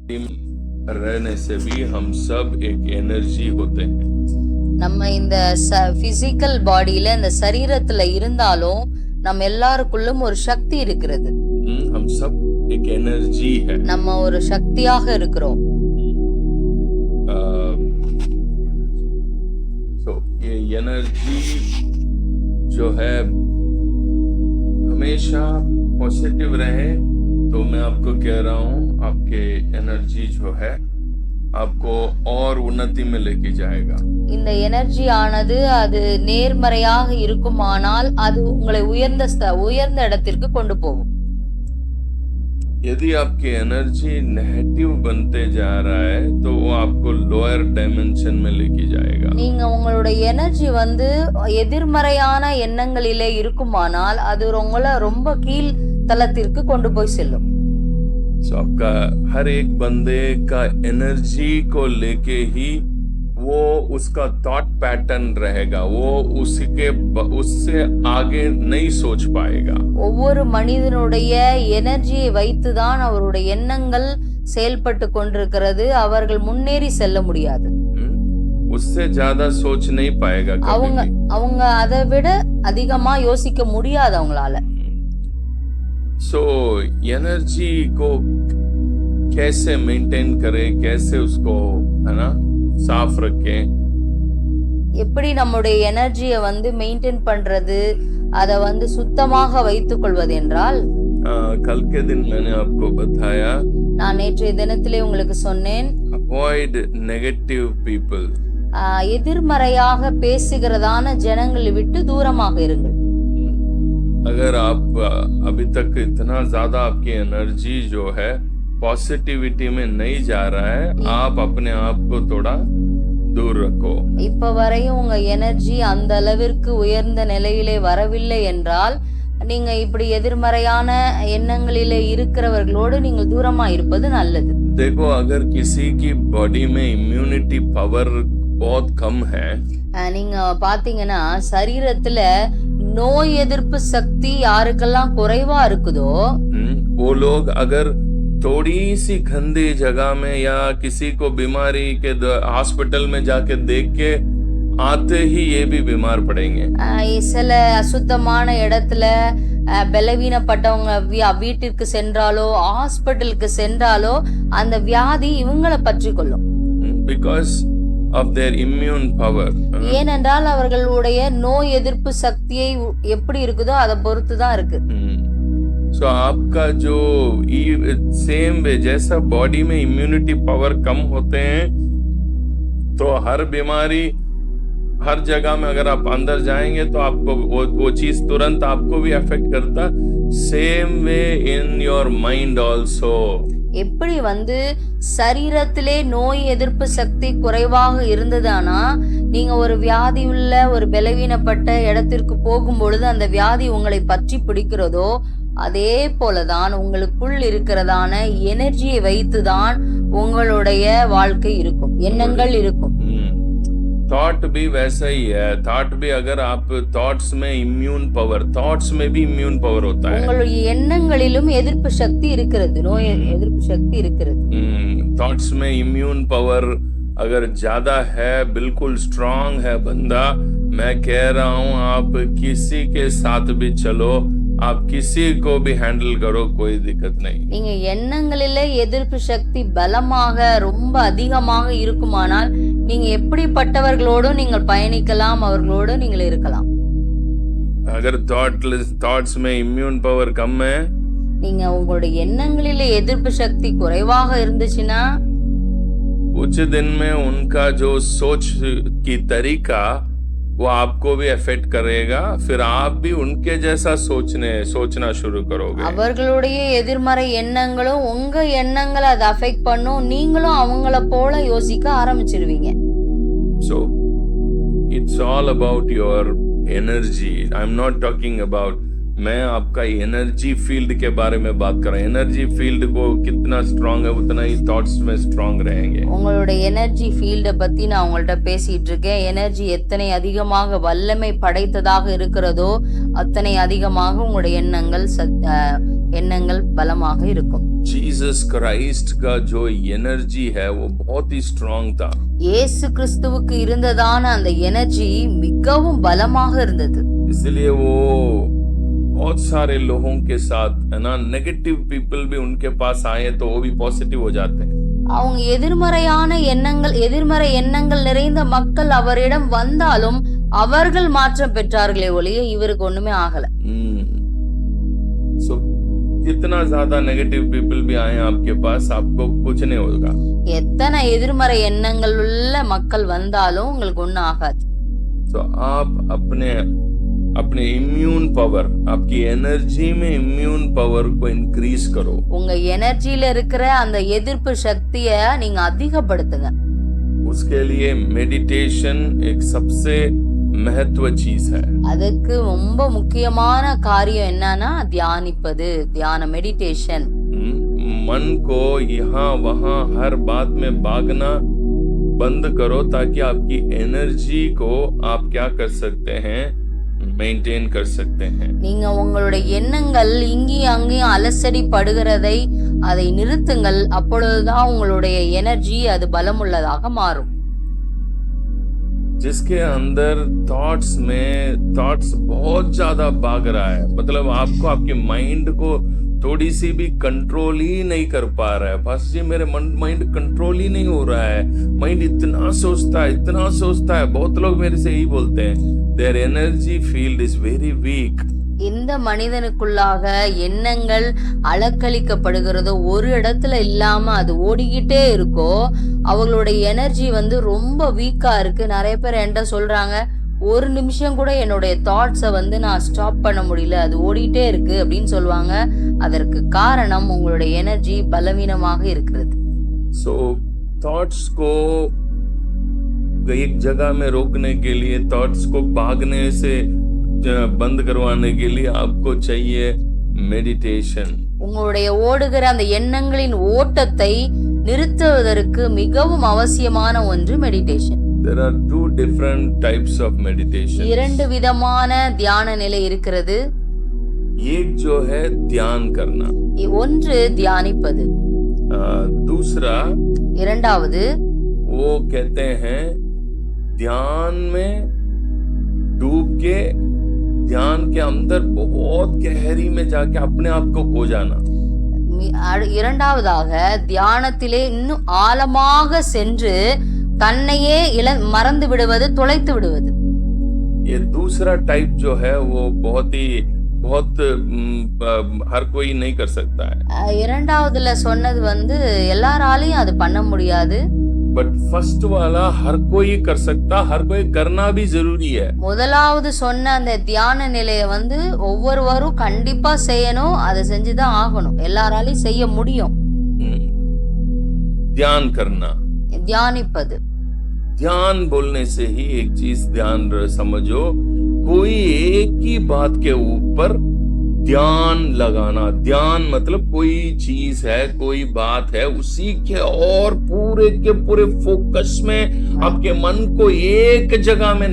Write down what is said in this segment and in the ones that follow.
रहने से भी हम सब एक एनर्जी होते हैं. நம்ம இந்த பிசிக்கல் பாடியில இந்த சரீரத்துல இருந்தாலும் நம்ம எல்லாருக்குள்ளும் ஒரு சக்தி இருக்கிறது. हम सब एक एनर्जी है. நம்ம ஒரு சக்தியாக இருக்கிறோம். तो ये एनर्जी जो है हमेशा पॉजिटिव रहे. तो मैं आपको कह रहा हूँ आपके एनर्जी जो है आपको और उन्नति में लेके जाएगा. இந்த எனர்ஜி ஆனது அது நேர்மறையாக இருக்குமானால் அது உங்களை உயர்ந்த இடத்திற்கு கொண்டு போகும். यदि आपकी एनर्जी नेगेटिव बनते जा रहा है तो वो आपको लोअर डायमेंशन में लेके जाएगा. நீங்க உங்களோட எனர்ஜி எதிர்மறையான எண்ணங்களிலே இருக்குமானால் அது உங்களை ரொம்ப கீழ் தளத்திற்கு கொண்டு போய் செல்லும். So आपका हर एक बंदे का एनर्जी को लेके ही वो उसका थॉट पैटर्न रहेगा. वो उससे आगे नहीं सोच पाएगा. ஒவ்வொரு மனிதனுடைய எனர்ஜியை வைத்துதான் அவருடைய எண்ணங்கள் செயல்பட்டு கொண்டிருக்கிறது. அவர்கள் முன்னேறி செல்ல முடியாது. उससे ज्यादा सोच नहीं पाएगा. அவங்க அதை விட அதிகமா யோசிக்க முடியாது அவங்களால. So एनर्जी को कैसे मेंटेन करें, कैसे उसको है ना साफ रखें. எப்படி நம்முடைய எனர்ஜியை மெயின்டைன் பண்றது, அதை சுத்தமாக வைத்துக் கொள்வது என்றால், कल के दिन मैंने आपको बताया, நான் நேற்றைய தினத்திலே உங்களுக்கு சொன்னேன், अवॉइड नेगेटिव पीपल. எதிர்மறையாக பேசுகிறதான ஜனங்களை விட்டு தூரமாக இருங்கள். अगर आप अभी तक इतना ज्यादा आपकी एनर्जी जो है पॉजिटिविटी में नहीं जा रहा है, आप अपने आप को थोड़ा दूर रखो. இப்ப வரையும் உங்க எனர்ஜி அந்த அளவிற்கு உயர்ந்த நிலையிலே வரவில்லை என்றால் நீங்க இப்படி எதிர்மறையான எண்ணங்களிலே இருக்கிறவர்களோடு நீங்கள் தூரமா இருப்பது நல்லது. देखो अगर किसी की बॉडी में इम्यूनिटी पावर बहुत कम है, நீங்க பாத்தீங்கன்னா சரீரத்துல நோய் எதிர்ப்பு சக்தி யாருக்கெல்லாம் குறைவா இருக்குதோ, वो लोग अगर थोड़ी सी गंदी जगह में या किसी को बीमारी के हॉस्पिटल में जाके देख के आते ही ये भी बीमार पड़ेंगे. சில அசுத்தமான இடத்துல பலவீனப்பட்டவங்க வீட்டிற்கு சென்றாலோ ஹாஸ்பிட்டலுக்கு சென்றாலோ அந்த வியாதி இவங்களை பற்றி கொள்ளும். Because of their immune power. ஏனென்றால் அவர்களுடைய நோய் எதிர்ப்பு சக்தியை எப்படி இருக்குதோ அதை பொறுத்து தான் இருக்கு. So आपका जो सेम वे जैसा बॉडी में इम्यूनिटी पावर कम होते हैं तो हर बीमारी हर जगह में अगर आप अंदर जाएंगे तो आपको वो चीज तुरंत आपको भी अफेक्ट करता. Same way in your mind also. எப்படி சரீரத்திலே நோய் எதிர்ப்பு சக்தி குறைவாக இருந்ததானா நீங்க ஒரு வியாதி உள்ள ஒரு பலவீனப்பட்ட இடத்திற்கு போகும் பொழுது அந்த வியாதி உங்களை பற்றி பிடிக்கிறதோ அதே போலதான் உங்களுக்குள் இருக்கிறதான எனர்ஜியை வைத்துதான் உங்களுடைய வாழ்க்கை இருக்கும், எண்ணங்கள் இருக்கும். थॉट भी वैसा ही है. थॉट भी अगर आप थॉट्स में इम्यून पावर, थॉट्स में भी इम्यून पावर होता है. உங்களுடைய எண்ணங்களிலும் எதிர்ப்பு சக்தி இருக்கிறது, நோய் எதிர்ப்பு சக்தி இருக்கிறது. थॉट्स में इम्यून पावर अगर ज्यादा है, बिल्कुल स्ट्रांग है बंदा, मैं कह रहा हूँ आप किसी के साथ भी चलो, आप किसी को भी हैंडल करो, कोई दिक्कत नहीं. நீங்க எண்ணங்களிலே எதிர்ப்பு சக்தி பலமாக ரொம்ப அதிகமாக இருக்குமானால் நீங்க எப்படிப்பட்டவர்களோடும் நீங்கள் பயணிக்கலாம், அவர்களோடு நீங்கள் இருக்கலாம். अगर थॉट्स में इम्यून पावर कम है, நீங்க உங்களுடைய எண்ணங்களிலே எதிர்ப்பு சக்தி குறைவாக இருந்துச்சுன்னா कुछ दिन में उनका जो सोच की तरीका वो आपको भी अफेक्ट करेगा. फिर आप भी उनके जैसा सोचना शुरू करोगे. அவர்களுடைய எதிர்மறை எண்ணங்களும் உங்க எண்ணங்களை அதை அஃபெக்ட் பண்ணும், நீங்களும் அவங்கள போல யோசிக்க ஆரம்பிச்சிருவீங்க. So it's all about your energy. I'm not talking about, मैं आपका एनर्जी फील्ड के बारे में बात कर रहा हूँ. एनर्जी फील्ड को कितना स्ट्रांग है उतना ही थॉट्स में स्ट्रांग रहेंगे. உங்களுடைய எனர்ஜி ஃபீல்ட பத்தி நான் உங்கள்ட்ட பேசிட்டு இருக்கேன். எனர்ஜி எத்தனை அதிகமாக வல்லமை படைத்ததாக இருக்கிறதோ அத்தனை அதிகமாக உங்களுடைய எண்ணங்கள் எண்ணங்கள் பலமாக இருக்கும். जीसस क्राइस्ट का जो एनर्जी है वो बहुत ही स्ट्रांग था. இயேசு கிறிஸ்துவுக்கு இருந்ததான அந்த எனர்ஜி மிகவும் பலமாக இருந்தது. इसलिए वो बहुत सारे लोगों के साथ है ना, नेगेटिव पीपल भी उनके पास आए तो वो भी पॉजिटिव हो जाते हैं. அவங்க எதிர்மறை எண்ணங்கள் நிறைந்த மக்கள் அவரிடம் வந்தாலும் அவர்கள் மாற்றம் பெற்றார்களே ஒழிய இவருக்கு ஒண்ணுமே ஆகல. So कितना ज्यादा नेगेटिव पीपल भी आए आपके पास, आपको कुछ नहीं होगा. எத்தனை எதிர்மறை எண்ணங்கள் உள்ள மக்கள் வந்தாலும் உங்களுக்கு ஒண்ணும் ஆகாது. So आप अपने इम्यून पावर, आपकी एनर्जी में इम्यून पावर को इंक्रीज करो. உங்க எனர்ஜில இருக்கிற அந்த எதிர்ப்பு சக்தியை நீங்க அதிகப்படுத்துங்க. उसके लिए मेडिटेशन एक सबसे महत्व चीज है. அதுக்கு ரொம்ப முக்கியமான காரியம் என்னன்னா தியானிப்பது, தியான மெடிடேஷன். मन को यहाँ वहाँ हर बात में भागना बंद करो ताकि आपकी एनर्जी को आप क्या कर सकते हैं, मेंटेन कर सकते हैं. நீங்க உங்களுடைய எண்ணங்கள் இங்கேயும் அங்கேயும் அலசடி படுகிறதை அதை நிறுத்துங்கள். அப்பொழுதுதான் உங்களுடைய எனர்ஜி அது பலமுள்ளதாக மாறும். जिसके अंदर थॉट्स बहुत ज्यादा भाग रहा है, मतलब आपको आपके माइंड को थोड़ी सी भी कंट्रोल ही नहीं कर पा रहा है. बस जी मेरे माइंड कंट्रोल ही नहीं हो रहा है, माइंड इतना सोचता है. बहुत लोग मेरे से यही बोलते हैं, their energy field is very weak. இந்த மனிதனுக்குள்ளாக எண்ணங்கள் அலக்களிக்கப்படுகிறதோ ஒரு இடத்துல இல்லாம அது ஓடிக்கிட்டே இருக்கோ, அவங்களுடைய எனர்ஜி ரொம்ப வீக்கா இருக்கு. நிறைய பேர் என்கிட்ட சொல்றாங்க, ஒரு நிமிஷம் கூட என்னுடைய தாட்ஸை நான் ஸ்டாப் பண்ண முடியல, அது ஓடிட்டே இருக்கு அப்படின்னு சொல்லுவாங்க. அதற்கு காரணம் உங்களுடைய எனர்ஜி பலவீனமாக இருக்கிறது. So thoughts को एक जगह में रोकने के लिए, थॉट्स को भागने से बंद करवाने के लिए आपको चाहिए मेडिटेशन. உங்களுடைய ஓடுகிற அந்த எண்ணங்களின் ஓட்டத்தை நிறுத்துவதற்கு மிகவும் அவசியமான ஒன்று meditation. There are two different types of meditation. இரண்டு விதமான தியான நிலை இருக்கிறது. एक जो है ध्यान करना, ஒன்று தியானிப்பது. दूसरा இரண்டாவது वो कहते हैं ध्यान में डूब के ध्यान के अंदर बहुत गहरी में जाके अपने आप को खो जाना. இரண்டாவதாக தியானத்திலே இன்னும் ஆழமாக சென்று தன்னையே மறந்து விடுவது, தொலைத்து விடுவது. ये दूसरा टाइप जो है वो बहुत हर कोई नहीं कर सकता है. இரண்டாவதுல சொன்னது எல்லாராலையும் அது பண்ண முடியாது. बट फर्स्ट वाला हर कोई कर सकता, हर कोई करना भी जरूरी है. முதலாவது சொன்ன அந்த தியான நிலையை ஒவ்வொருவரும் கண்டிப்பா செய்யணும், அதை செஞ்சுதான் ஆகணும். எல்லாராலையும் செய்ய முடியும். ध्यान करना, தியானிப்பது. ध्यान बोलने से ही एक चीज ध्यान समझो, कोई एक ही बात के ऊपर ध्यान लगाना. ध्यान मतलब कोई चीज है, कोई बात है, उसी के और पूरे के पूरे फोकस में आपके मन को एक जगह में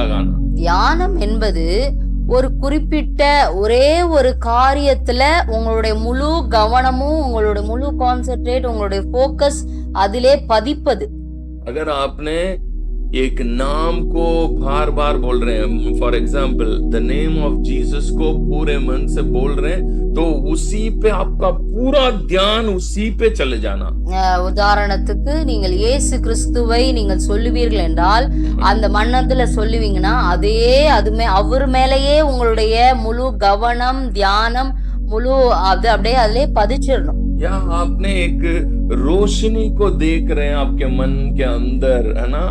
लगाना. தியானம் என்பது ஒரு குறிப்பிட்ட ஒரே ஒரு காரியத்துல உங்களுடைய முழு கவனமும், உங்களுடைய முழு கான்சென்ட்ரேட், உங்களுடைய போக்கஸ் அதிலே பதிப்பது. अगर आपने एक नाम को बार बार बोल रहे हैं, for example the name of Jesus को पूरे मन से बोल रहे हैं, तो उसी पे आपका पूरा ध्यान उसी पे चले जाना. உதாரணத்துக்கு நீங்கள் இயேசு கிறிஸ்துவை நீங்கள் சொல்லுவீர்கள் என்றால் அந்த மன்னத்துல சொல்லுவீங்கன்னா அதுமே அவர் மேலேயே உங்களுடைய முழு கவனம், தியானம் முழு அப்படியே அதிலே பதிச்சிடணும். या आपने एक रोशनी को देख रहे हैं आपके मन के अंदर, है ना,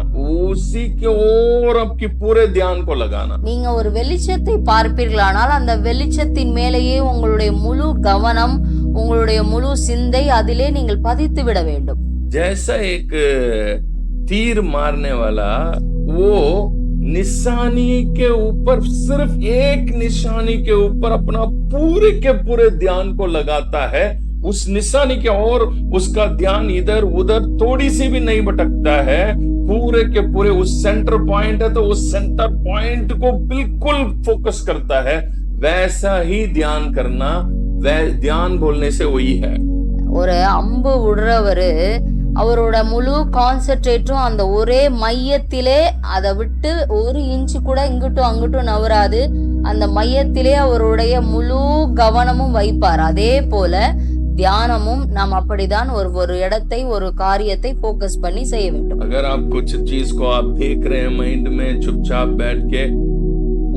उसी के ओर आपके पूरे ध्यान को लगाना. நீங்க ஒரு வெளிச்சத்தை பார்ப்பீர்களானால் அந்த வெளிச்சத்தின் மேலேயே உங்களுடைய முழு கவனம், உங்களுடைய முழு சிந்தை அதிலே நீங்கள் பதித்து விட வேண்டும். जैसा एक तीर मारने वाला वो निशानी के ऊपर, सिर्फ एक निशानी के ऊपर अपना पूरे के पूरे ध्यान को लगाता है, उस निशानी के और उसका ध्यान इधर उधर थोड़ी सी भी नहीं भटकता है, पूरे के पूरे उस सेंटर पॉइंट है तो उस सेंटर पॉइंट को बिल्कुल फोकस करता है. वैसा ही ध्यान करना, ध्यान बोलने से वही है। ஒரு அம்பு விடுறவரு அவரோட முழு கான்சென்ட்ரேட்டும் அந்த ஒரே மையத்திலே, அதை விட்டு ஒரு இன்ச்சு கூட இங்கிட்டும் அங்கிட்டும் நவராது, அந்த மையத்திலே அவருடைய முழு கவனமும் வைப்பார். அதே போல தியானமும் நாம் அப்படிதான் ஒரு இடத்தை, ஒரு காரியத்தை போக்கஸ் பண்ணி செய்ய வேண்டும். अगर आप कुछ चीज को आप देख रहे हैं माइंड में, चुपचाप बैठ के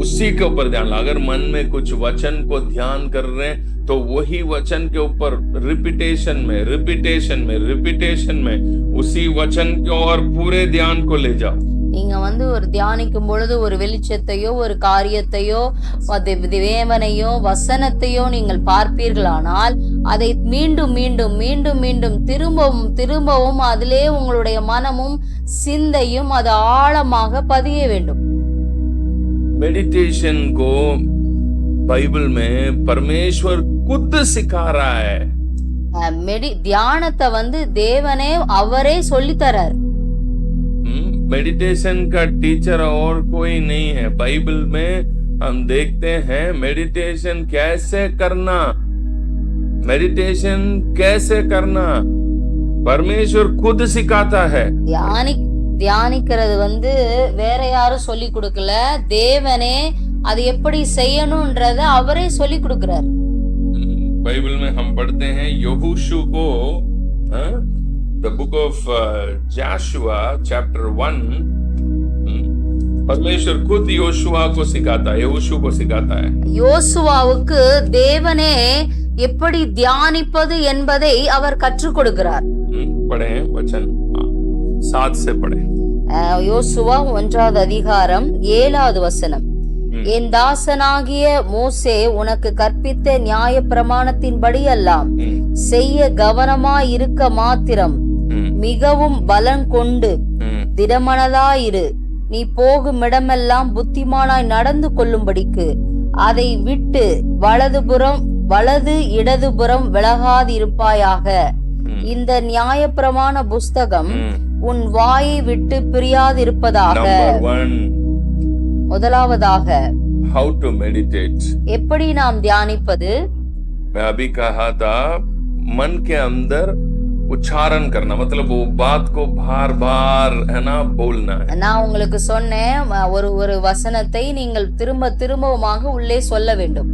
उसी के ऊपर ध्यान ला। अगर मन में कुछ वचन को ध्यान कर रहे हैं तो वही वचन के ऊपर रिपीटेशन में उसी वचन के और पूरे ध्यान को ले जाओ। நீங்க ஒரு தியானிக்கும் பொழுது ஒரு வெளிச்சத்தையோ, ஒரு காரியத்தையோ, தேவனையோ, வசனத்தையோ நீங்கள் பார்ப்பீர்களானால் அதை மீண்டும் மீண்டும் மீண்டும் மீண்டும் திரும்பவும் அதிலே உங்களுடைய மனமும் சிந்தையும் அது ஆழமாக பதிய வேண்டும். मेडिटेशन को बाइबल में परमेश्वर खुद सिखा रहा है। தியானத்தை தேவனே அவரே சொல்லி தரார். मेडिटेशन का टीचर और कोई नहीं है। बाइबल में हम देखते हैं मेडिटेशन कैसे करना परमेश्वर खुद सिखाता है। தியானிக்கிறது வேற யாரும் சொல்லி கொடுக்கல, தேவனே அது எப்படி செய்யணும்ன்றத அவரே சொல்லி கொடுக்கிறார். बाइबल में हम पढ़ते हैं यहोशू को, the book of Joshua chapter 1, परमेश्वर खुद योशुआ को सिखाता है, यहोशू को सिखाता है। யோசுவாவுக்கு தேவனே எப்படி தியானிப்பது என்பதை அவர் கற்றுக் கொடுக்கிறார். पढ़े वचन 7 से पढ़े। யோசுவா 1வது அதிகாரம் 7வது வசனம். என் தாசனாகிய மோசே உனக்கு கற்பித்த நியாய பிரமாணத்தின்படி எல்லாம் செய்ய கவனமாய் இருக்க மாத்திரம் மிகவும் பலன் கொண்டு திடமனதாயிரு. நீ போகும் இடமெல்லாம் புத்திமானாய் நடந்து கொள்ளும்படிக்கு அதை விட்டு வலது இடதுபுறம் விலகாதிருப்பாயாக. இந்த நியாயப்பிரமாண புஸ்தகம் உன் வாயை விட்டு பிரியாதிருப்பதாக. முதலாவதாக how to meditate, எப்படி நாம் தியானிப்பது. मैं अभी कहा था मन के अंदर उच्चारण करना, मतलब वो बात को बार बार है ना बोलना है। நான் உங்களுக்கு சொன்னேன், ஒரு வசனத்தை நீங்கள் திரும்பவுமாக உள்ளே சொல்ல வேண்டும்.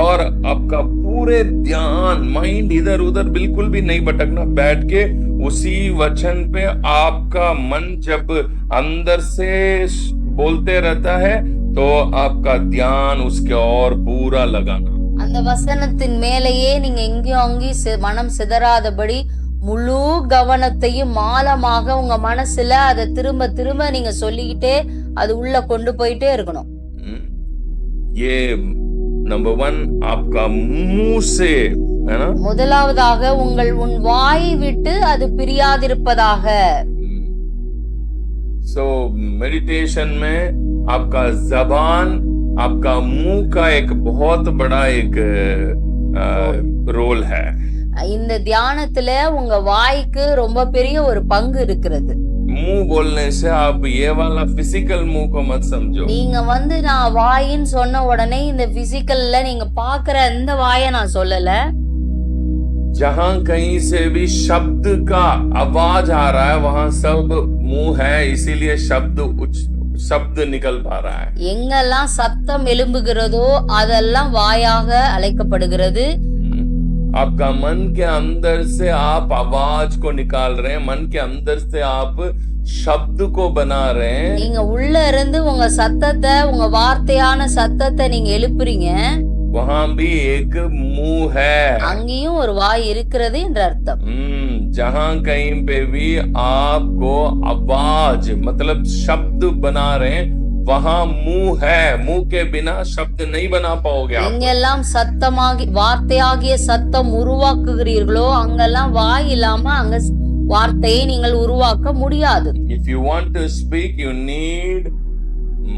और आपका पूरे ध्यान, माइंड इधर उधर बिल्कुल भी नहीं भटकना। बैठ के उसी वचन पे आपका मन जब अंदर से बोलते रहता है तो आपका ध्यान उसके और पूरा लगाना। அந்த வசனத்தின் மேலேயே நீங்க எங்கேயும் அங்கேயும் மனம் சிதறாதபடி முழு கவனத்தையும் ஆழமாக உங்க மனசுல அதை திரும்ப நீங்க சொல்லிக்கிட்டே அது உள்ள கொண்டு போயிட்டே இருக்கணும். ये नंबर 1 आपका मुंह से है ना, முதலாவதாக உன் வாயை விட்டு அது பிரியாதிருப்பதாக. सो मेडिटेशन में आपका जबान, आपका मुंह का एक बहुत बड़ा एक रोल है। இந்த தியானத்துல உங்க வாய்க்கு ரொம்ப பெரிய ஒரு பங்கு இருக்கிறது. मुंह बोलने से आप ये वाला फिजिकल मुंह को मत समझो। நீங்க நான் வாயின்னு சொன்ன உடனே இந்த பிசிக்கல்ல நீங்க பாக்குற இந்த வாயை நான் சொல்லல. जहां कहीं से भी शब्द का आवाज आ रहा है वहां सब मुंह है, इसीलिए शब्द निकल पा रहा है। எங்கெல்லாம் சத்தம் எழும்புகிறதோ அதெல்லாம் வாயாக அழைக்கப்படுகிறது. आपका मन के अंदर से आप आवाज को निकाल रहे हैं, मन के अंदर से आप शब्द को बना रहे हैं। நீங்க உள்ள இருந்து உங்க சத்தத்தை, உங்க வார்த்தையான சத்தத்தை நீங்க எழுப்புறீங்க. वहां भी एक मुंह है, அங்கேயும் ஒரு வாய் இருக்கிறது என்ற அர்த்தம். जहां कहीं पे भी आपको आवाज मतलब शब्द बना रहे हैं वहां मुंह है, मुंह के बिना शब्द नहीं बना पाओगे आप। எங்கெல்லாம் சத்தமாகி வார்த்தையாகிய சத்தம் உருவாக்குகிறீர்களோ அங்கெல்லாம் வாய் இல்லாம அங்க வார்த்தையை நீங்கள் உருவாக்க முடியாது. If you want to speak you need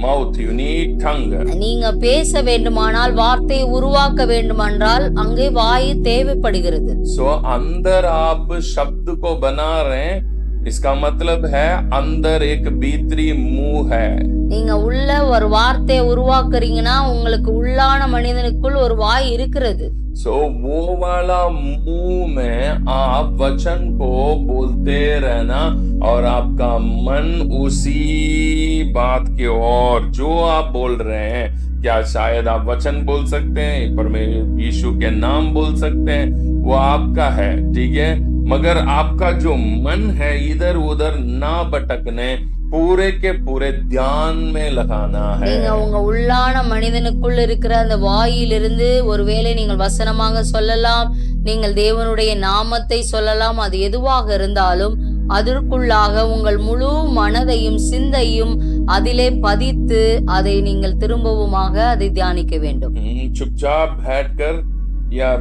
mouth, you need tongue. நீங்க பேச வேண்டுமானால் வார்த்தையை உருவாக்க வேண்டுமென்றால் அங்கே வாய் தேவைப்படுகிறது. So अंदर आप शब्द को बना रहे हैं, इसका मतलब है अंदर एक भीतरी मुंह है। நீங்க உள்ள ஒரு வார்த்தையை உருவாக்குறீங்கன்னா உங்களுக்கு உள்ளான மனிதனுக்குள் ஒரு வாய் இருக்கிறது. सो वो वाला मुंह में आप वचन को बोलते रहना और आपका मन उसी बात की ओर जो आप बोल रहे हैं, क्या शायद आप वचन बोल सकते हैं, परमेश्वर यीशु के नाम बोल सकते हैं, वो आपका है, ठीक है। मगर आपका जो मन है इधर उधर ना भटकने, पूरे के पूरे ध्यान में लगाना है। நீங்க உங்க உள்ளான மனிதனுக்குள் இருக்கிற அந்த வாயிலிருந்து ஒருவேளை நீங்கள் வசனமாக சொல்லலாம், நீங்கள் தேவனுடைய நாமத்தை சொல்லலாம், அது எதுவாக இருந்தாலும் அதற்குள்ளாக உங்கள் முழு மனதையும் சிந்தையும் அதிலே பதித்து அதை நீங்கள் திரும்பவுமாக அதை தியானிக்க வேண்டும். चुपचाप बैठकर या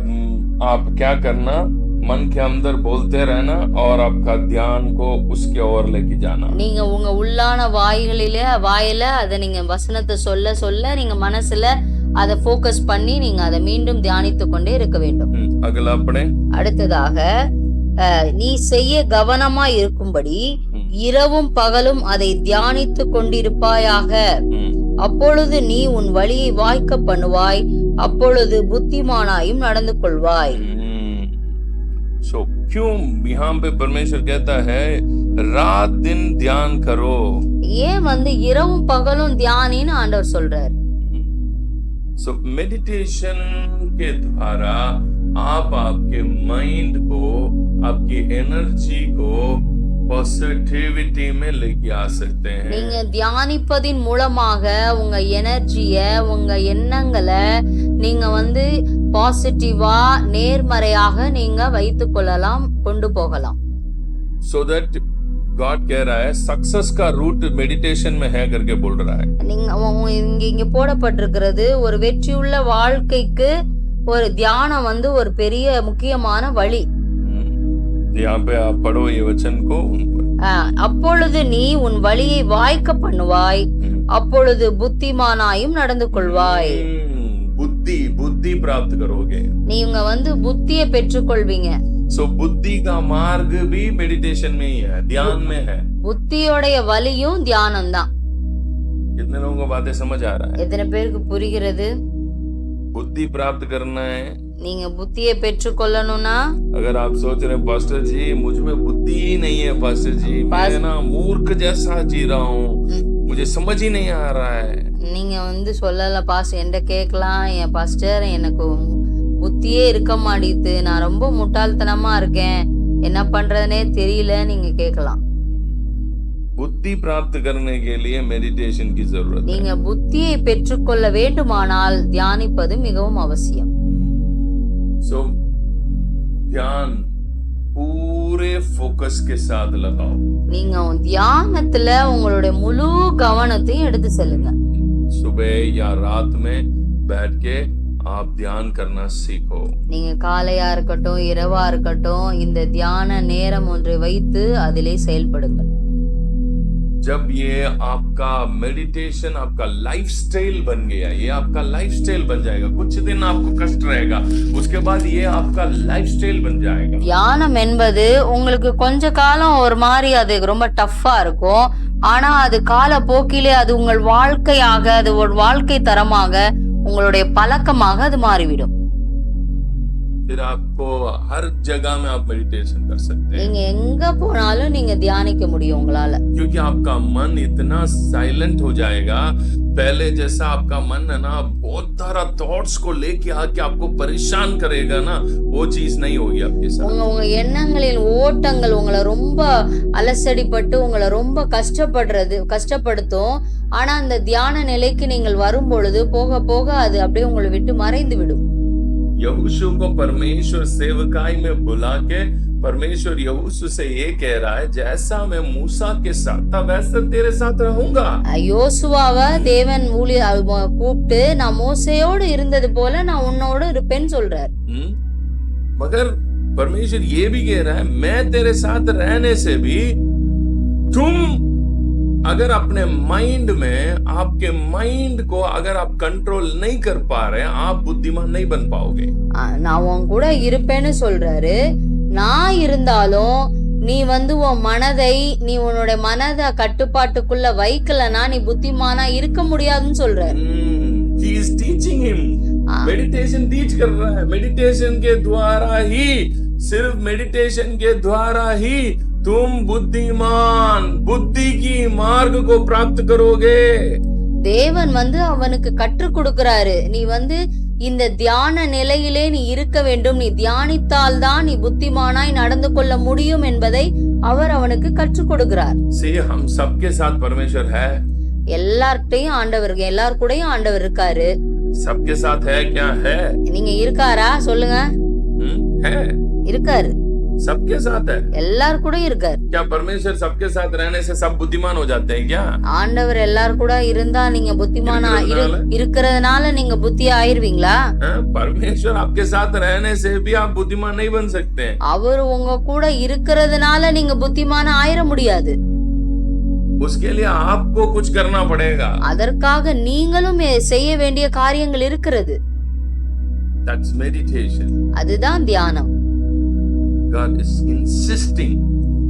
आप क्या करना, मन के अंदर बोलते रहना और आपका ध्यान को उसके ओर लेके जाना। நீங்க உங்க உள்ளான வாயில அதை நீங்க வசனத்தை சொல்ல சொல்ல நீங்க மனசுல அதை ஃபோக்கஸ் பண்ணி நீங்க அதை மீண்டும் தியானித்து கொண்டே இருக்க வேண்டும். अगला पढ़े। அடுத்ததாக நீ செய்ய கவனமா இருக்கும்படி இரவும் பகலும் அதை தியானித்து கொண்டிருப்பாயாக, அப்பொழுது நீ உன் வழியை வாய்க்க பண்ணுவாய், அப்பொழுது புத்திமானாயும் நடந்து கொள்வாய். सो क्यों यहाँ पे परमेश्वर कहता है रात दिन ध्यान करो? ஏன் இரவும் பகலும் தியானின்னு ஆண்டவர் சொல்றார்? सो मेडिटेशन के द्वारा आप आपके माइंड को, आपकी एनर्जी को पॉजिटिविटी में लेके आ सकते हैं। நீங்க தியானிப்பதின் மூலமாக உங்க எனர்ஜிய, உங்க எண்ணங்களை நீங்க பாசிட்டிவா நேர்மறையாக நீங்க வைத்துக் கொள்ளலாம், கொண்டு போகலாம். So that God कह रहा है सक्सेस का रूट मेडिटेशन में है करके बोल रहा है। நீங்க இங்க போடப்பட்டிருக்கிறது ஒரு வெற்றியுள்ள வாழ்க்கைக்கு ஒரு தியானம் ஒரு பெரிய முக்கியமான வழி. यहाँ पे आप पढ़ो ये वचन को। அப்பொழுது நீ உன் வழியை வாய்க்க பண்ணுவாய், அப்பொழுது புத்திமானாயும் நடந்து கொள்வாய். बुद्धि बुद्धि प्राप्त करोगे, நீங்க புத்தியை பெற்றுக்கொள்வீங்க. सो बुद्धि का मार्ग भी मेडिटेशन में ही है, ध्यान में है। புத்தியோடைய வழியும் தியானம் தான். कितने लोगों को बातें समझ आ रहा है? எத்தனை பேருக்கு புரிகிறது? बुद्धि प्राप्त करना है, நீங்க புத்தியை பெற்றுக்கொள்ளணும்னா, अगर आप सोच रहे हैं पास्टर जी मुझ में बुद्धि ही नहीं है, पास्टर जी मैं ना मूर्ख जैसा जी रहा हूँ, मुझे समझ ही नहीं आ रहा है, நீங்க சொல்லல பாஸ்டர், என்கிட்ட கேட்கலாம், என் பாஸ்டர் எனக்கு புத்தியே இருக்க மாட்டேங்குது, நான் ரொம்ப முட்டாள்தனமா இருக்கேன், என்ன பண்றதுனே தெரியல, நீங்க கேட்கலாம். बुद्धि प्राप्त करने के लिए मेडिटेशन की जरूरत है। நீங்க புத்தியை பெற்றுக்கொள்ள வேண்டுமானால் தியானிப்பது மிகவும் அவசியம். सो ध्यान पूरे फोकस के साथ लगाओ। நீங்க தியானத்துல உங்களுடைய முழு கவனத்தையும் எடுத்து செல்லுங்க. सुबह या रात में बैठ के आप ध्यान करना सीखो। நீங்க காலையா இருக்கட்டும் இரவா இருக்கட்டும் இந்த தியான நேரம் ஒன்றை வைத்து அதிலே செயல்படுங்கள். जब ये आपका मेडिटेशन आपका लाइफस्टाइल बन गया, ये आपका लाइफस्टाइल बन जाएगा, कुछ दिन आपको कष्ट रहेगा, उसके बाद ये आपका लाइफस्टाइल बन जाएगा। தியானம் என்பது உங்களுக்கு கொஞ்ச காலம் ஒரு மாதிரி அது ரொம்ப டஃப்பா இருக்கும், ஆனா அது கால போக்கிலே அது உங்கள் வாழ்க்கையாக, அது ஒரு வாழ்க்கை தரமாக, உங்களுடைய பழக்கமாக அது மாறிவிடும். फिर आपको हर जगह में आप मेडिटेशन कर सकते हैं, நீங்க எங்க போனாலும் நீங்க தியானிக்க முடியும் உங்களால. क्योंकि आपका मन इतना साइलेंट हो जाएगा, पहले जैसा आपका मन है ना बहुत सारा थॉट्स को लेके आके आपको परेशान करेगा ना, वो चीज नहीं होगी आपके साथ। உங்க எண்ணங்களின் ஓட்டங்கள் உங்களை ரொம்ப அலசடிப்பட்டு உங்களை ரொம்ப கஷ்டப்படுத்தும், ஆனா அந்த தியான நிலைக்கு நீங்கள் வரும் பொழுது போக போக அது அப்படியே உங்களை விட்டு மறைந்து விடும். यहोशू को परमेश्वर सेवकाई में बुला के परमेश्वर यहोशू से ये कह रहा है जैसा मैं मूसा के साथ था वैसा तेरे साथ रहूंगा। யோசுவாவை தேவன் கூப்பிட்டு நான் மோசேயோடு இருந்தது போல நான் உன்னோடு இருப்பேன்னு சொல்றார். मगर परमेश्वर ये भी कह रहा है मैं तेरे साथ रहने से भी तुम अगर अपने माइंड में आपके माइंड को अगर आप कंट्रोल नहीं कर पा रहे, आप बुद्धिमान नहीं बन पाओगे। நான் உன் கூட இருப்பேன்னு சொல்றாரு, நான் இருந்தாலும் நீ வந்து உன் மனதை நீ உன்னுடைய மனதை கட்டுப்பாட்டுக்குள்ள வைக்கலனா நீ புத்திமானா இருக்க முடியாதுன்னு சொல்ற. He is teaching him. Meditation teach कर रहा है. मेडिटेशन के द्वारा ही, सिर्फ मेडिटेशन के द्वारा ही तुम बुद्धिमान, बुद्धि की मार्ग को प्राप्त करोगे. தேவன் வந்து அவனுக்கு கற்றுக் கொடுக்கிறாரு. நீ வந்து இந்த தியான நிலையிலே நீ இருக்க வேண்டும், நீ தியானித்தால் தான் நீ புத்திமானாய் நடந்து கொள்ள முடியும் என்பதை அவர் அவனுக்கு கற்றுக் கொடுக்கிறார். See, हम सबके साथ परमेश्वर है. எல்லார்கிட்டயும் ஆண்டவர், எல்லார் கூடயும் ஆண்டவர் இருக்காரு. सबके साथ है क्या है? நீங்க இருக்காரா சொல்லுங்க. है, இருக்காரு. सबके साथ है. எல்லார் கூடயும் இருக்காரு. क्या परमेश्वर सबके साथ रहने से सब बुद्धिमान हो जाते हैं क्या? ஆண்டவர் எல்லார் கூட இருந்தா நீங்க புத்திமானா இருக்கிறதுனால நீங்க புத்தியா ஆயிருவீங்களா? परमेश्वर आपके साथ रहने से भी आप बुद्धिमान नहीं बन सकते. அவர் உங்க கூட இருக்கிறதுனால நீங்க புத்திமானா ஆயிர முடியாது. उसके लिए आपको कुछ करना पड़ेगा. அதற்காக நீங்களும் செய்ய வேண்டிய காரியங்கள் இருக்கிறது. That's meditation. அதுதான் தியானம். God is insisting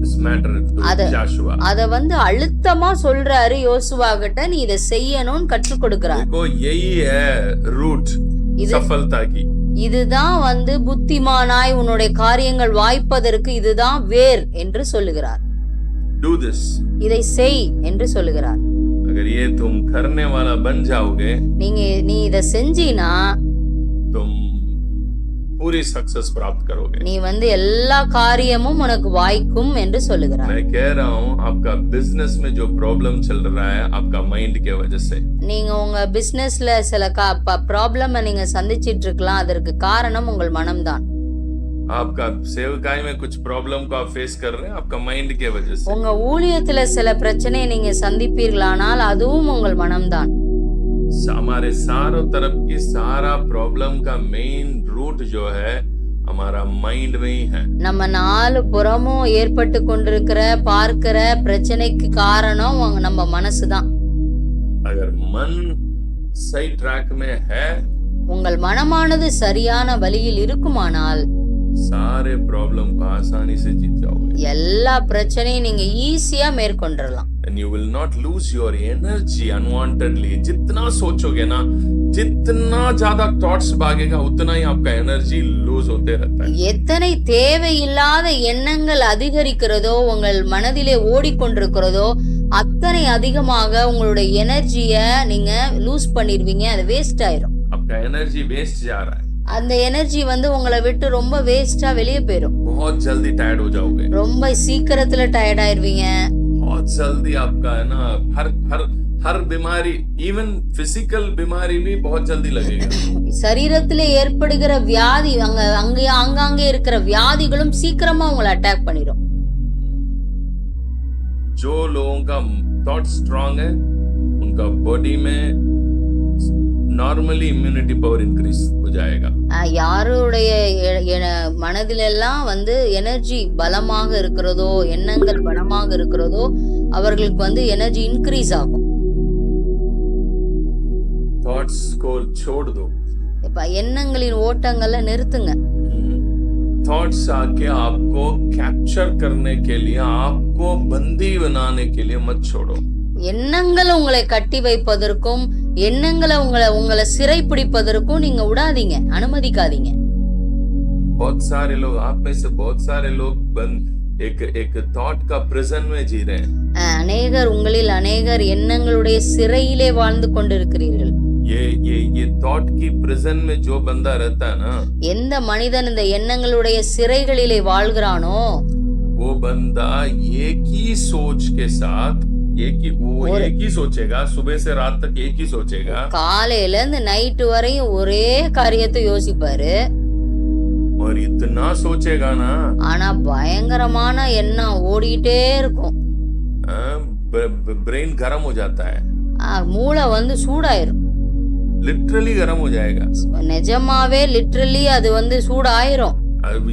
this matter to Joshua. அத வந்து அழுத்தமா சொல்றாரு யோசுவா கிட்ட, நீ இத செய்யணும்னு கற்றுக் கொடுக்கிறார். देखो यही है रूट सफलता की. இதுதான் வந்து புத்திமானாய் உன்னுடைய காரியங்கள் வாய்ப்பதற்கு இதுதான் வேர் என்று சொல்லுகிறார். Do this. இதை செய் என்று சொல்லுகிறார். अगर ये तुम करने वाला बन जाओगे, நீ இத செஞ்சீனா तुम पूरी सक्सेस प्राप्त करोगे. நீ வந்து எல்லா காரியமும் உனக்கு வாய்க்கும் என்று சொல்லுகிறார். मैं कह रहा हूँ आपका बिजनेस में जो प्रॉब्लम चल रहा है आपका माइंड के वजह से. நீங்க உங்க பிசினஸ்ல சில ப்ராப்ளம் நீங்க சந்திச்சிட்டு இருக்கலாம், அதற்கு காரணம் உங்கள் மனம்தான். आपका सेवकाई में कुछ प्रॉब्लम को आप फेस कर रहे हैं आपका माइंड के वजह से. உங்க ஊழியத்துல சில பிரச்சனையை நீங்க சந்திப்பீர்களானால் அதுவும் உங்கள் மனம்தான். हमारे चारों तरफ की सारा प्रॉब्लम का मेन रूट जो है हमारा माइंड में ही है. நம்ம நாலு புறமும் ஏற்பட்டு கொண்டிருக்கிற பார்க்கிற பிரச்சனைக்கு காரணம் நம்ம மனசுதான். अगर मन सही ट्रैक में है, உங்கள் மனமானது சரியான வழியில் இருக்குமானால் सारे प्रॉब्लम को आसानी से जीत जाओगे. எல்லா பிரச்சனையும் நீங்க ஈஸியா மேற்கொண்டறலாம். And you will not lose your energy unwantedly. जितना सोचोगे ना, जितना ज्यादा थॉट्स भागेगा उतना ही आपका एनर्जी लूज होते रहता है. எத்தனை தேவையில்லாத எண்ணங்கள் அதிகரிக்கிறதோ, உங்கள் மனதிலே ஓடிக்கொண்டிருக்கிறதோ அத்தனை அதிகமாக உங்களுடைய எனர்ஜியை நீங்க லூஸ் பண்ணிடுவீங்க, அது வேஸ்ட் ஆயிரும். आपका एनर्जी वेस्ट जा रहा है. அந்த எனர்ஜி வந்து உங்களை விட்டு ரொம்ப வேஸ்டா வெளியே போயிடும். बहुत जल्दी टायर्ड हो जाओगे. ரொம்ப சீக்கிரத்துல டயர்ட் ஆயிருவீங்க. बहुत जल्दी आपका है ना हर बीमारी, इवन फिजिकल बीमारी भी बहुत जल्दी लगेगा. சரீரத்திலே ஏற்படுகிற வியாதி, அங்கங்கே இருக்கிற வியாதிகளும் சீக்கிரமா உங்களை அட்டாக் பண்ணிடும். जो लोगों का थॉट स्ट्रांग है उनका बॉडी में நார்மலி இம்யூனிட்டி பவர் இன்க்ரீஸ் हो जाएगा. யாருடைய மனதிலெல்லாம் வந்து எனர்ஜி பலமாக இருக்கிறதோ, எண்ணங்கள் பலமாக இருக்கிறதோ அவர்களுக்கு வந்து எனர்ஜி இன்க்ரீஸ் ஆகும். थॉट्स को छोड़ दो. இப்ப எண்ணங்களின் ஓட்டங்களை நிறுத்துங்க. थॉट्स आके आपको कैप्चर करने के लिए, आपको बंदी बनाने के लिए मत छोड़ो. எண்ணங்கள் உங்களை கட்டி வைப்பதற்கும் எண்ணங்களை உங்களை சிறை பிடிப்பதற்கும் நீங்க விடாதீங்க, அனுமதிக்காதீங்க. बहुत सारे लोग, आप में से बहुत सारे लोग एक थॉट का प्रिजन में जी रहे हैं. உங்களில் அநேகர் எண்ணங்களுடைய சிறையிலே வாழ்ந்து கொண்டிருக்கிறீர்கள். ये थॉट की प्रिजन में जो बंदा रहता है ना, எந்த மனிதன் இந்த எண்ணங்களுடைய சிறைகளிலே வாழ்கிறானோ वो बंदा एक ही सोच के साथ एक ही सोचेगा. सुबह से रात तक एक ही सोचेगा. காலையில இருந்து நைட் வரையும் ஒரே காரியத்தை யோசிப்பாரு. और इतना सोचेगा ना, ஆனா பயங்கரமான எண்ணம் ஓடிட்டே இருக்கும். ब्रेन गरम हो जाता है. மூளை வந்து சூடாயிரும். लिटरली गरम हो जाएगा. நிஜமாவே லிட்டரலி அது வந்து சூடாயிரும்.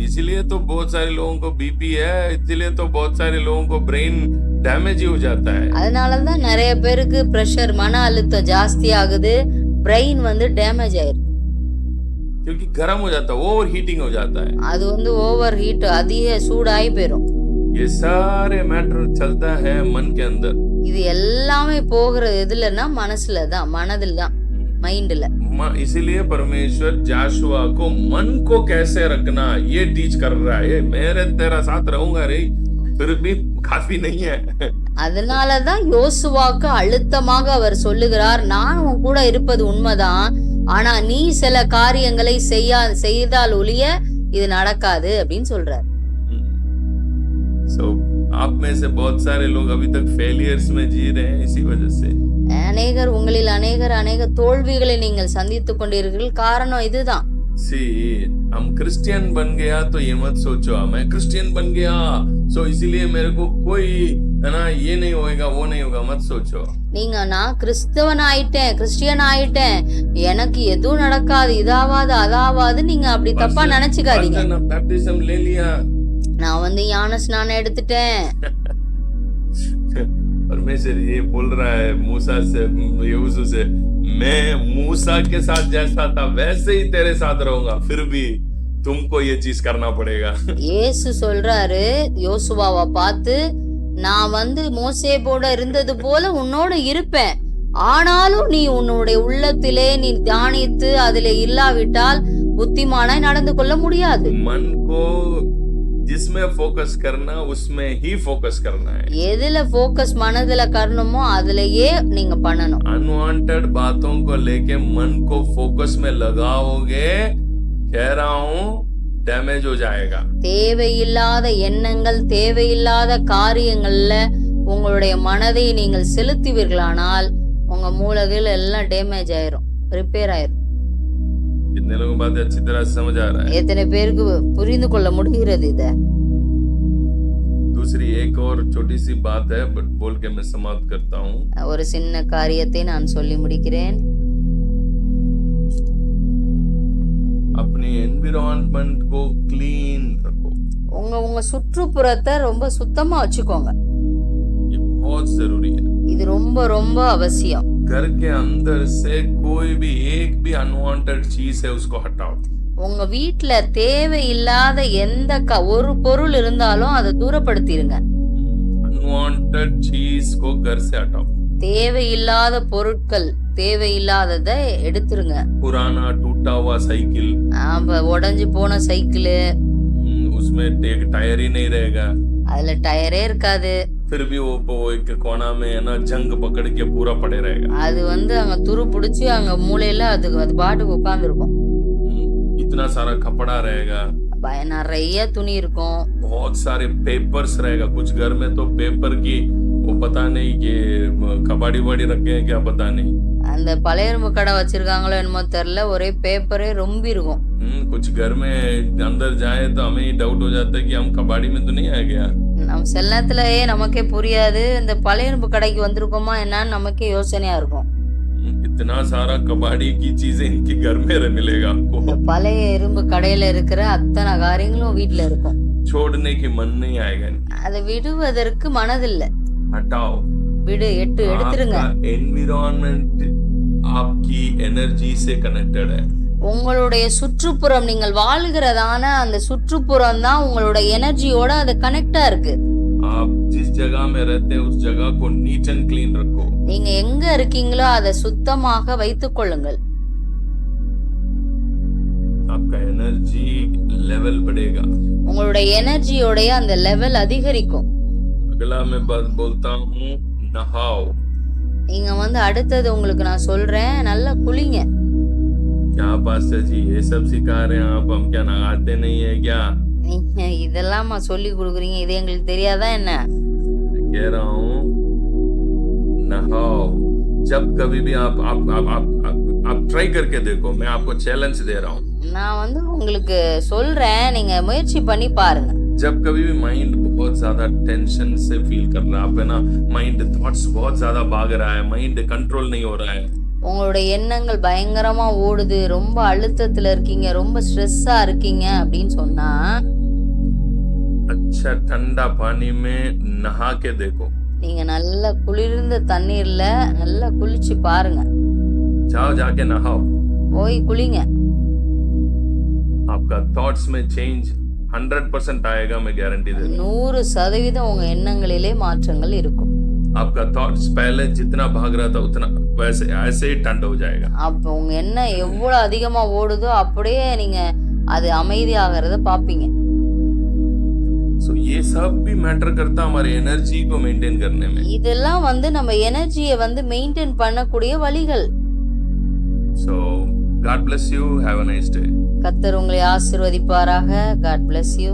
इसीलिए तो बहुत सारे लोगों को बीपी है, इसलिए तो बहुत सारे लोगों को ब्रेन डैमेज हो जाता है. அதனாலதான் நிறைய பேருக்கு பிரஷர், மன அழுத்தம் ஜாஸ்தி ஆகுது, பிரெயின் வந்து டேமேஜ் ஆயிருக்கு. क्योंकि गरम हो जाता है, ओवर हीटिंग हो जाता है. அது வந்து ஓவர் ஹீட், அதிக சூடாகி போயிடும். ये सारे मैटर चलता है मन के अंदर। இது எல்லாமே போகிறது எதுலன்னா மனசுல தான், மனதில் தான், மைண்ட்ல. इसीलिए परमेश्वर जाशुआ को मन को कैसे रखना ये टीच कर रहा है। मेरे तेरा साथ रहूंगा रे, फिर भी काफी नहीं है। அதனாலதான் யோசுவாக்கு அழுத்தமாக அவர் சொல்லுகிறார், நான் உன் கூட இருப்பது உண்மைதான், ஆனா நீ சில காரியங்களை செய்தால் ஒழிய இது நடக்காது அப்படின்னு சொல்றார். So आप में से बहुत सारे लोग अभी तक फेलियर्स में जी रहे हैं इसी वजह से। உங்களில் अनेக தோல்விகளை நீங்கள் சந்தித்துக் கொண்டிருக்கிறீர்கள். காரணம் இதுதான். हम क्रिश्चियन बन गया तो ये मत सोचो मैं क्रिश्चियन बन गया सो इसीलिए मेरे को कोई है ना ये नहीं होएगा वो नहीं होगा, मत सोचो। நீங்க நான் கிறிஸ்தவன் ஆயிட்டேன், கிறிஸ்டியன் ஆயிட்டேன், எனக்கு எதுவும் நடக்காது, இதாவது அதாவது நீங்க அப்படி தப்பா நினைச்சுக்காதீங்க. बैप्टिज्म ले लिया, நான் வந்து ஞான ஸ்நானம் எடுத்துட்டேன். परमेश्वर ये बोल रहा है मूसा से, यहोशू से, मैं मूसा के साथ जैसा था वैसे ही तेरे साथ रहूंगा, फिर भी तुमको ये चीज करना पड़ेगा। இயேசு சொல்றாரு யோசுவாவை பார்த்து, நான் வந்து மோசேயோட இருந்தது போல உன்னோட இருப்பேன், ஆனாலும் நீ உன்னுடைய உள்ளத்திலே நீ தியானித்து அதிலே இல்லாவிட்டால் புத்திமானாய் நடந்து கொள்ள முடியாது. मन को जिसमें फोकस करना उसमें ही फोकस करना है। எதுல फोकस மனதுல करணுமோ அதுலயே நீங்க பண்ணணும். अनवांटेड बातों को लेके मन को फोकस में लगाओगे, कह रहा हूँ डैमेज हो जाएगा। தேவையில்லாத எண்ணங்கள், தேவையில்லாத காரியங்கள்ல உங்களுடைய மனதை நீங்கள் செலுத்துவீர்களானால் உங்க மூளைகள் எல்லாம் டேமேஜ் ஆயிரும், ரிப்பேர் ஆயிரும். कितने लोगों को बात अच्छी तरह समझ आ रहा है? எத்தனை பேருக்கு புரிந்து கொள்ள முடிகிறது இத? दूसरी एक और छोटी सी बात है बट बोल के मैं समाप्त करता हूँ। ஒரு சின்ன காரியத்தை நான் சொல்லி முடிக்கிறேன். अपनी एनवायरनमेंट को क्लीन रखो। உங்க சுற்றுப்புறத்தை ரொம்ப சுத்தமா வச்சுக்கோங்க. ये बहुत जरूरी है। இது ரொம்ப அவசியம். घर के अंदर से कोई भी एक भी अनवांटेड चीज है उसको हटाओ। உங்க வீட்ல தேவையில்லாத எந்த ஒரு பொருள் இருந்தாலும் அதை தூரப்படுத்திடுங்க. अनवांटेड चीज को घर से हटाओ। தேவையில்லாத பொருட்கள், தேவையில்லாததை எடுத்துருங்க. पुराना टूटा हुआ साइकिल, உடைஞ்சு போன சைக்கிள், उसमें एक टायर ही नहीं रहेगा, அதுல டயரே இருக்காது, फिर भी वो एक कोना में है ना जंग पकड़ के पूरा पड़े रहेगा। அது வந்து அங்க துரு பிடிச்சி அங்க மூலையில அது பாட்டுக்கு உட்கார்ந்து இருக்கும். इतना सारा कपड़ा रहेगा, நிறைய துணி இருக்கும், बहुत सारे पेपर्स रहेगा। कुछ घर में तो पेपर की वो पता नहीं कि कबाड़ी वाड़ी रखे हैं क्या पता नहीं। அந்த பழையரும்பு கடை வச்சிருக்காங்களோ என்னமோ தெரியல, ஒரே பேப்பரே ரொம்ப இருக்கும். कुछ घर में अंदर जाए तो हमें ही डाउट हो जाता है कि हम कबाड़ी में तो नहीं आ गया। நம்ம சில நேரத்துலயே நமக்கே புரியாது, இந்த பழையரும்பு கடைக்கு வந்திருக்கோமா என்னன்னு நமக்கே யோசனையா இருக்கும். इतना सारा कबाड़ी की चीजें इनके घर में मिलेगा आपको। பழைய இரும்பு கடையில இருக்கிற அத்தனை காரியங்களும் வீட்டுல இருக்கும். छोड़ने की मन नहीं आएगा, அதை விடுவதற்கு மனதில்ல. हटाओ, எடுத்துருங்க. एनवायरनमेंट आपकी एनर्जी से कनेक्टेड है। உங்களுடைய சுற்றுப்புறம், நீங்கள் வாழ்கிறதான அந்த சுற்றுப்புறம் தான் உங்களுடைய எனர்ஜியோட அது கனெக்டா இருக்கு. आप जिस जगह में रहते हैं उस जगह को नीट एंड क्लीन रखो। நீங்க எங்க இருக்கீங்களோ அதை சுத்தமாக வைத்துக் கொள்ளுங்கள். आपका एनर्जी लेवल बढ़ेगा, உங்களுடைய எனர்ஜியோட அந்த லெவல் அதிகரிக்கும். अगला मैं बात बोलता हूँ, नहाओ। நீங்க வந்து அடுத்தது உங்களுக்கு நான் சொல்றேன், நல்லா குளிங்க. क्या पास्टर जी ये सब सिखा रहे हैं आप, हम क्या नहाते नहीं है क्या? நீங்க இதெல்லாம் சொல்லி கொடுக்குறீங்க, இது எங்களுக்கு தெரியாதா என்ன? कह रहा हूँ नहाओ। जब कभी भी आप ट्राई करके देखो, मैं आपको चैलेंज दे रहा हूँ। நான் வந்து உங்களுக்கு சொல்றேன், நீங்க முயற்சி பண்ணி பாருங்க. जब कभी भी माइंड बहुत ज्यादा टेंशन से फील कर रहा है, आप है ना, माइंड थॉट्स बहुत ज्यादा भाग रहा है, माइंड कंट्रोल नहीं हो रहा है, உங்களுடைய எண்ணங்கள் பயங்கரமா ஓடுது, ரொம்ப அழுத்தத்துல இருக்கீங்க, ரொம்ப ஸ்ட்ரெஸ்ஸா இருக்கீங்க அப்படின்னு சொன்னா, अच्छा ठंडा पानी में नहा के देखो। நீங்க நல்ல குளிர்ந்த தண்ணீர்ல நல்லா குளிச்சு பாருங்க. जाओ जाके नहाओ, போய் குளிங்க. आपका थॉट्स में चेंज 100% आएगा, मैं गारंटी दे रहा हूँ। 100% உங்க எண்ணங்களிலே மாற்றங்கள் இருக்கும். आपका थॉट्स पहले जितना भाग रहा था उतना वैसे ऐसे ही ठंड हो जाएगा। அப்ப உங்க எண்ணம் எவ்வளவு அதிகமா ஓடுதோ அப்படியே நீங்க அது அமைதியாகிறத பாப்பீங்க. सो ये सब भी मैटर करता हमारे एनर्जी को मेंटेन करने में। இதெல்லாம் நம்ம எனர்ஜியை மெயின்டைன் பண்ணக்கூடிய வழிகள். So God bless you, have a nice day. கர்த்தர் உங்களை ஆசீர்வதிப்பாராக. God bless you.